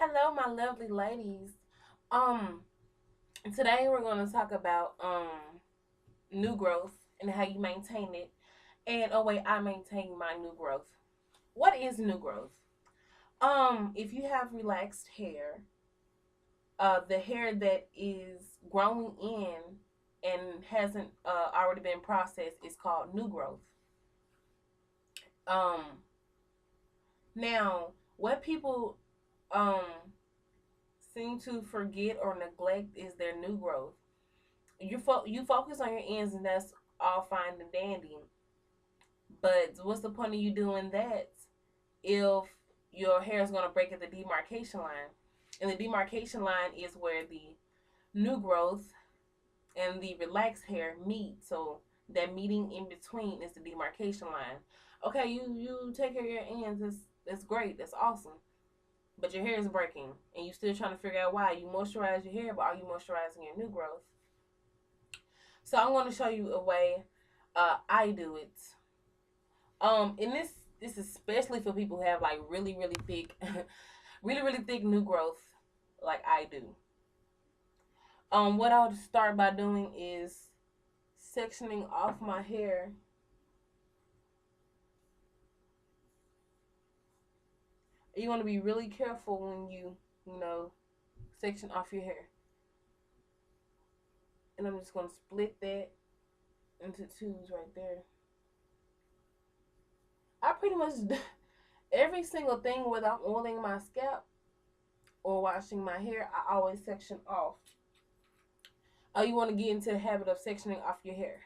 Hello, my lovely ladies. Um, Today we're going to talk about new growth and how you maintain it, and a way I maintain my new growth. What is new growth? If you have relaxed hair, the hair that is growing in and hasn't already been processed is called new growth. Um, Now, what people um seem to forget or neglect is their new growth. You focus on your ends, and that's all fine and dandy. But what's the point of you doing that if your hair is gonna break at the demarcation line? And the demarcation line is where the new growth and the relaxed hair meet. So that meeting in between is the demarcation line. Okay, you take care of your ends. That's great. That's awesome. But your hair is breaking, and you still trying to figure out why. You moisturize your hair, but are you moisturizing your new growth? So I'm going to show you a way I do it. And this is especially for people who have like really thick, really thick new growth, like I do. What I would start by doing is sectioning off my hair. You want to be really careful when you section off your hair. And I'm just going to split that into twos right there. I pretty much every single thing, whether I'm oiling my scalp or washing my hair, I always section off. Oh, you want to get into the habit of sectioning off your hair.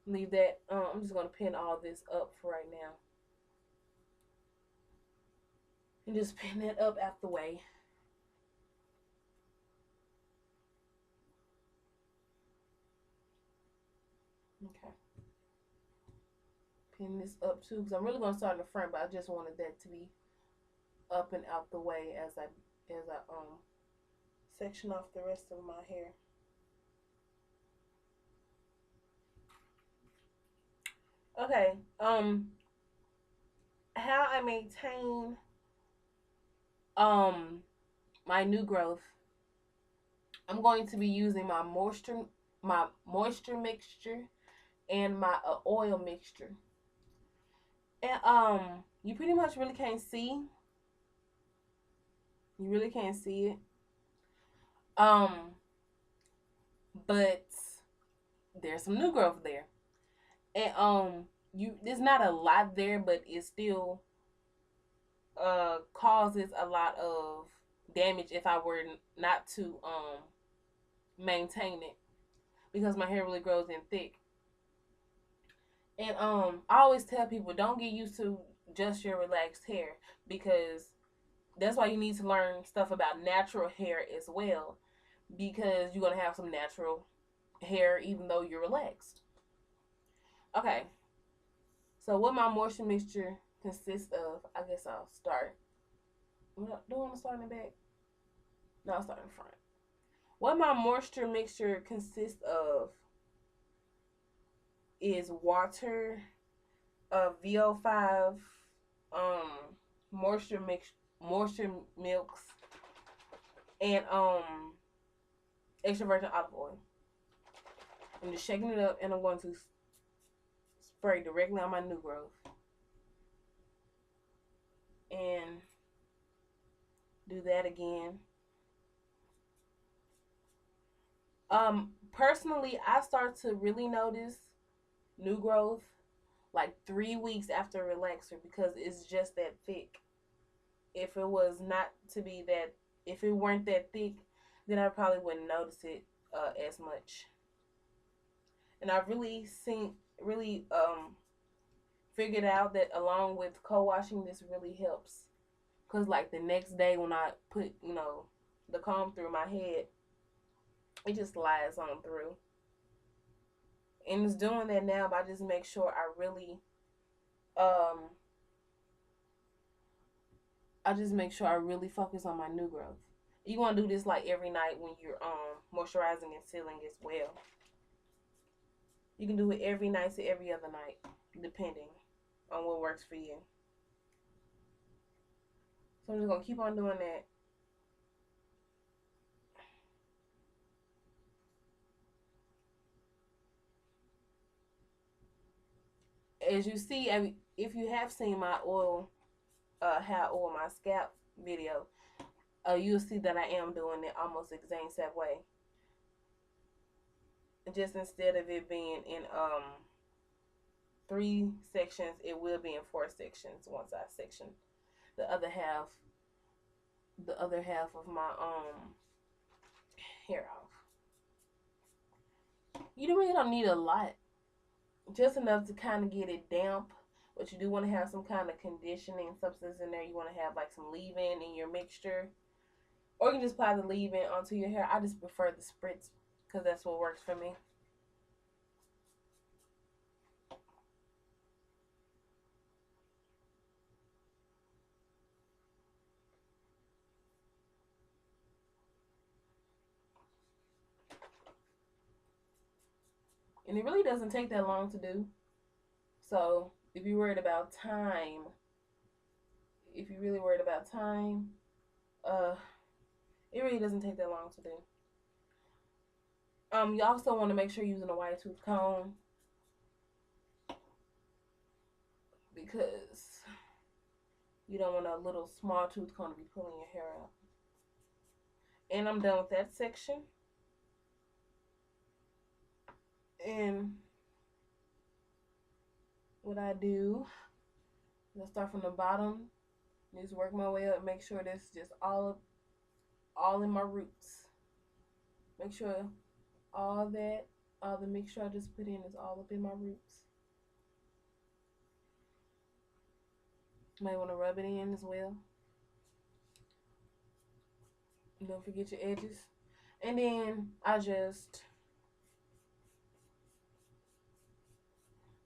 Leave that. I'm just going to pin all this up for right now. And just pin that up out the way. Okay. Pin this up too, because I'm really going to start in the front, but I just wanted that to be up and out the way as I section off the rest of my hair. Okay. How I maintain um my new growth. I'm going to be using my moisture mixture and my oil mixture. And you pretty much really can't see. You really can't see it. Um, but there's some new growth there. And you there's not a lot there, but it still causes a lot of damage if I were not to maintain it, because my hair really grows in thick. And I always tell people, don't get used to just your relaxed hair, because that's why you need to learn stuff about natural hair as well, because you're gonna have some natural hair even though you're relaxed. Okay, so what my moisture mixture consists of, I guess I'll start. Do I want to start in the back? No, I'll start in front. What my moisture mixture consists of is water, VO5, um, moisture mix, moisture milks, and extra virgin olive oil. I'm just shaking it up, and I'm going to spray directly on my new growth and do that again. Personally, I start to really notice new growth like 3 weeks after relaxer, because it's just that thick. If it was not to be that, if it weren't that thick, then I probably wouldn't notice it as much. And I've really figured out that along with co-washing, this really helps. Cause like the next day when I put the comb through my head, it just slides on through. And it's doing that now, but I just make sure um I really focus on my new growth. You want to do this like every night when you're moisturizing and sealing as well. You can do it every night to every other night, depending on what works for you. So I'm just gonna keep on doing that. As you see, if you have seen my oil, how I oil my scalp video, you'll see that I am doing it almost the exact same way. Just instead of it being in 3 sections, it will be in 4 sections once I section the other half, of my hair off. You really don't need a lot, just enough to kind of get it damp. But you do want to have some kind of conditioning substance in there. You want to have like some leave-in in your mixture, or you can just apply the leave-in onto your hair. I just prefer the spritz because that's what works for me. And it really doesn't take that long to do. So if you're worried about time, if you're really worried about time, uh, it really doesn't take that long to do. You also want to make sure you're using a wide tooth comb because you don't want a little small tooth comb to be pulling your hair out. And I'm done with that section. And what I do is I start from the bottom, just work my way up, make sure that's just all in my roots. Make sure all the mixture I just put in is all up in my roots. You might want to rub it in as well. Don't forget your edges. And then I just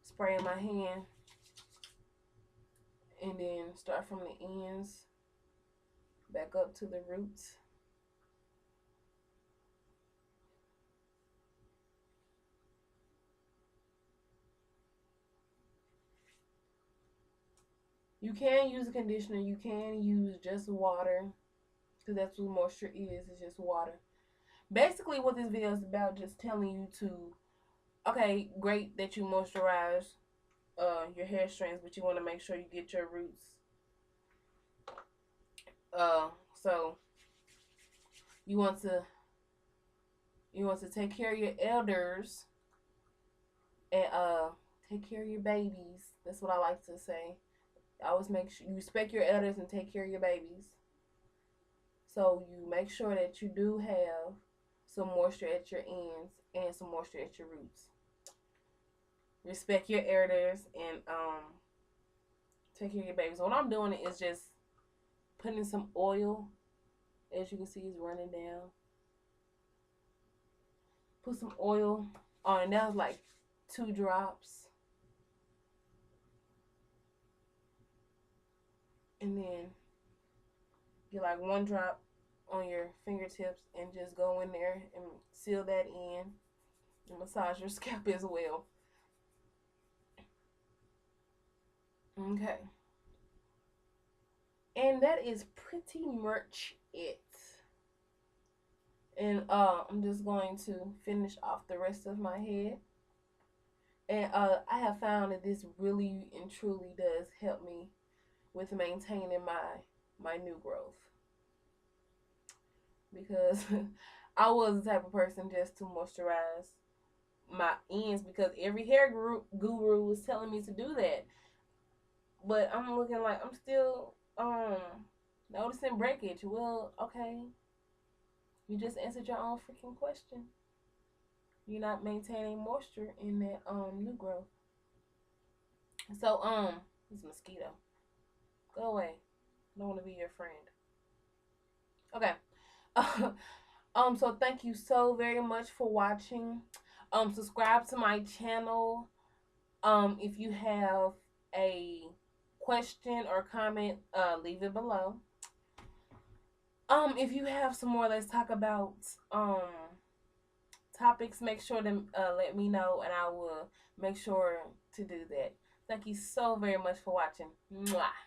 spray in my hand and then start from the ends back up to the roots. You can use a conditioner. You can use just water because that's what moisture is. It's just water. Basically, what this video is about, just telling you to, okay, great that you moisturize your hair strands, but you want to make sure you get your roots. So you want to take care of your elders and take care of your babies. That's what I like to say. I always make sure you respect your elders and take care of your babies. So you make sure that you do have some moisture at your ends and some moisture at your roots. Respect your elders and take care of your babies. What I'm doing is just putting some oil. As you can see, it's running down. Put some oil on, and that was like 2 drops. And then get like 1 drop on your fingertips and just go in there and seal that in and massage your scalp as well. Okay. And that is pretty much it. And I'm just going to finish off the rest of my head. And I have found that this really and truly does help me with maintaining my new growth. Because I was the type of person just to moisturize my ends because every hair guru was telling me to do that. But I'm looking like I'm still noticing breakage. Well, okay. You just answered your own freaking question. You're not maintaining moisture in that new growth. So this mosquito. Go away. I don't want to be your friend. Okay. So thank you so very much for watching. Subscribe to my channel. If you have a question or comment, leave it below. If you have some more let's talk about topics, make sure to let me know and I will make sure to do that. Thank you so very much for watching. Mwah.